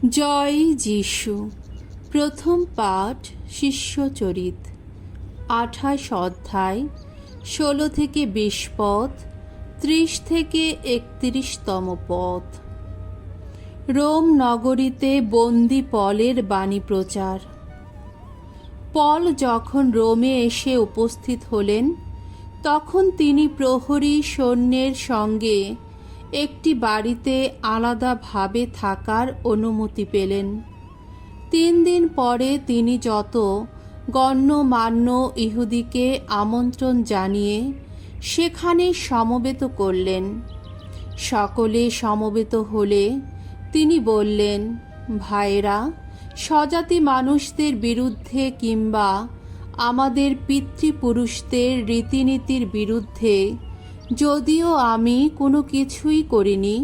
জয় যিশু। প্রথম পাঠ শিষ্যচরিত, 28 অধ্যায়, 16 থেকে 20 পদ, 30 থেকে 31তম পদ। রোম নগরীতে বন্দী পলের বাণী প্রচার। পল যখন রোমে এসে উপস্থিত হলেন, তখন তিনি প্রহরী সৈন্যের সঙ্গে একটি বাড়িতে আলাদাভাবে থাকার অনুমতি পেলেন। 3 দিন পরে তিনি যত গণ্যমান্য ইহুদিকে আমন্ত্রণ জানিয়ে সেখানে সমবেত করলেন। সকলে সমবেত হলে তিনি বললেন, ভাইরা, স্বজাতি মানুষদের বিরুদ্ধে কিংবা আমাদের পিতৃপুরুষদের রীতিনীতির বিরুদ্ধে যদিও আমি কোনো কিছুই করিনি,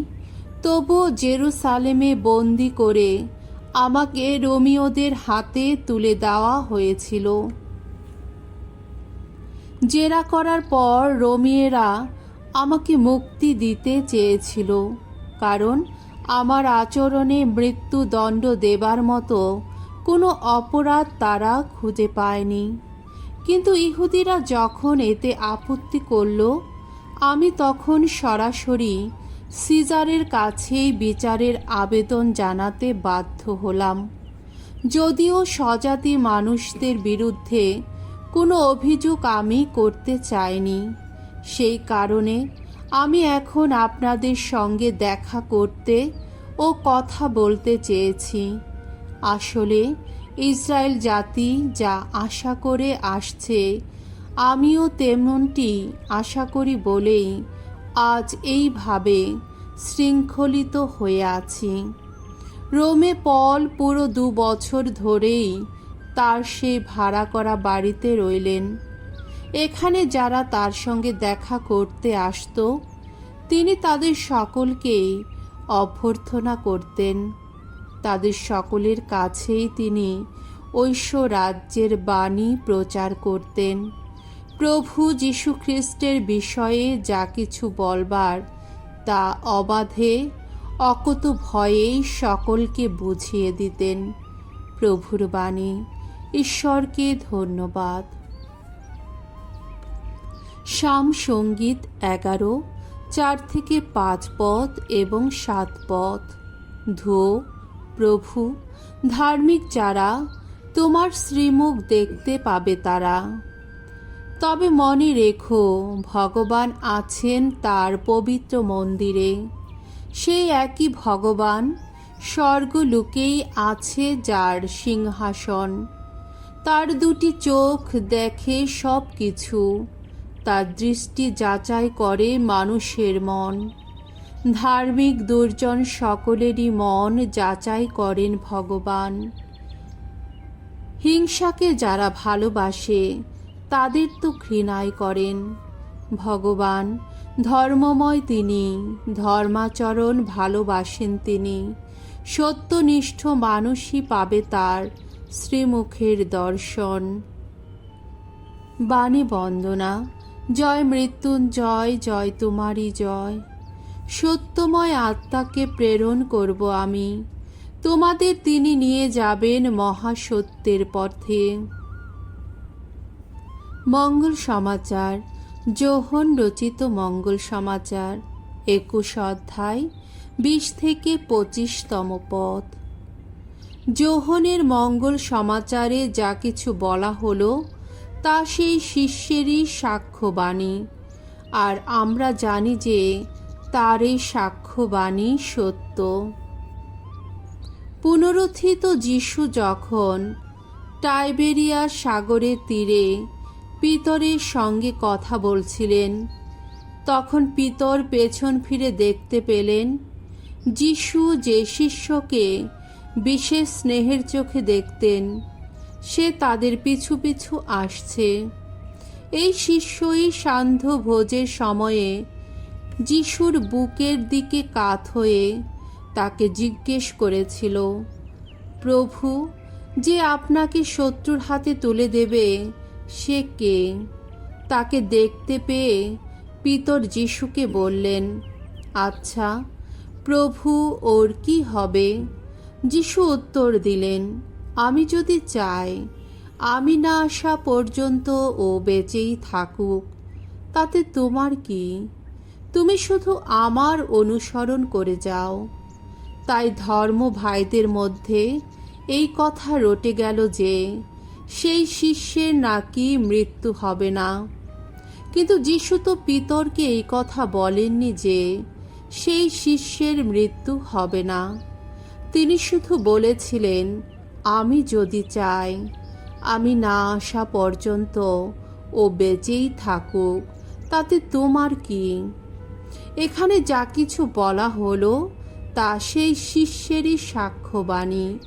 তবুও জেরুসালেমে বন্দি করে আমাকে রোমীয়দের হাতে তুলে দেওয়া হয়েছিল। জেরা করার পর রোমীয়রা আমাকে মুক্তি দিতে চেয়েছিল, কারণ আমার আচরণে মৃত্যুদণ্ড দেবার মতো কোনো অপরাধ তারা খুঁজে পায়নি। কিন্তু ইহুদিরা যখন এতে আপত্তি করল, আমি তখন সরাসরি সিজারের কাছেই বিচারের আবেদন জানাতে বাধ্য হলাম। যদিও স্বজাতি মানুষদের বিরুদ্ধে কোনো অভিযোগ আমি করতে চাইনি, সেই কারণে আমি এখন আপনাদের সঙ্গে দেখা করতে ও কথা বলতে চেয়েছি। আসলে ইসরায়েল জাতি যা আশা করে আসছে, আমিও তেমনটি আশা করি বলেই আজ এইভাবে শৃঙ্খলিত হয়ে আছি। রোমে পল পুরো 2 বছর ধরেই তার সেই ভাড়া করা বাড়িতে রইলেন। এখানে যারা তার সঙ্গে দেখা করতে আসত, তিনি তাদের সকলকেই অভ্যর্থনা করতেন। তাদের সকলের কাছেই তিনি ঐশ্ব রাজ্যের বাণী প্রচার করতেন। প্রভু যীশু খ্রিস্টের বিষয়ে যা কিছু বলবার তা অবাধে অকুত ভয়েই সকলকে বুঝিয়ে দিতেন। প্রভুর বাণী। ঈশ্বরকে ধন্যবাদ। সাম সঙ্গীত 11, 4 থেকে 5 পদ এবং 7 পদ। ধুয়ো, প্রভু, ধার্মিক যারা, তোমার শ্রীমুখ দেখতে পাবে তারা। তবে মনে রেখো, ভগবান আছেন তার পবিত্র মন্দিরে। সেই একই ভগবান স্বর্গলোকেই আছে, যার সিংহাসন। তার 2টি চোখ দেখে সব কিছু, তার দৃষ্টি যাচাই করে মানুষের মন। ধার্মিক দুর্জন সকলেরই মন যাচাই করেন ভগবান। হিংসাকে যারা ভালোবাসে তাদের তো ঘৃণাই করেন। ভগবান ধর্মময়, তিনি ধর্মাচরণ ভালোবাসেন। তিনি সত্যনিষ্ঠ মানুষই পাবে তার শ্রীমুখের দর্শন। বাণী বন্দনা। জয় মৃত্যুঞ্জয়, জয় তোমারই জয়। সত্যময় আত্মাকে প্রেরণ করব আমি, তোমাদের তিনি নিয়ে যাবেন মহাসত্যের পথে। মঙ্গল সমাচার। যোহন রচিত মঙ্গল সমাচার, 21 অধ্যায়, 20 থেকে 25তম পদ। যোহনের মঙ্গল সমাচারে যা কিছু বলা হলো তা সেই শিষ্যেরই সাক্ষ্যবাণী, আর আমরা জানি যে তার এই সাক্ষ্যবাণী সত্য। পুনরুত্থিত যিশু যখন টাইবেরিয়াস সাগরের তীরে পিতরের সঙ্গে কথা বলছিলেন, তখন পিতর পেছন ফিরে দেখতে পেলেন যিশু যে শিষ্যকে বিশেষ স্নেহের চোখে দেখতেন, সে তাদের পিছু পিছু আসছে। এই শিষ্যই সান্ধ্য ভোজের সময়ে যিশুর বুকের দিকে কাত হয়ে তাকে জিজ্ঞেস করেছিল, প্রভু, যে আপনাকে শত্রুর হাতে তুলে দেবে সে কে? তাকে দেখতে পেয়ে পিতর যিশুকে বললেন, আচ্ছা প্রভু, ওর কি হবে? যিশু উত্তর দিলেন, আমি যদি চাই আমি না আসা পর্যন্ত ও বেঁচেই থাকুক, তাতে তোমার কি? তুমি শুধু আমার অনুসরণ করে যাও। তাই ধর্ম ভাইদের মধ্যে এই কথা রটে গেল যে সেই শিষ্যের নাকি মৃত্যু হবে না। কিন্তু যিশু তো পিতরকে এই কথা বলেননি যে সেই শিষ্যের মৃত্যু হবে না। তিনি শুধু বলেছিলেন, আমি যদি চাই আমি না আসা পর্যন্ত ও বেঁচেই থাকুক, তাতে তোমার কি? এখানে যা কিছু বলা হলো তা সেই শিষ্যেরই সাক্ষ্যবাণী,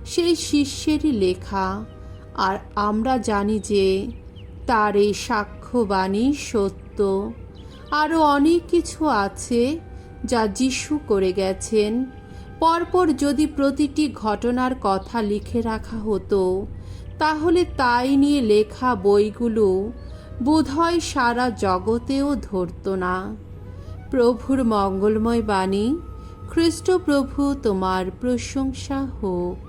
সেই শিষ্যেরই লেখা। আর আমরা জানি যে তার এই সাক্ষ্যবাণী সত্য। আরও অনেক কিছু আছে যা যিশু করে গেছেন। পরপর যদি প্রতিটি ঘটনার কথা লিখে রাখা হতো, তাহলে তাই নিয়ে লেখা বইগুলো বোধহয় সারা জগতেও ধরত না। প্রভুর মঙ্গলময় বাণী। খ্রিস্ট প্রভু তোমার প্রশংসা হোক।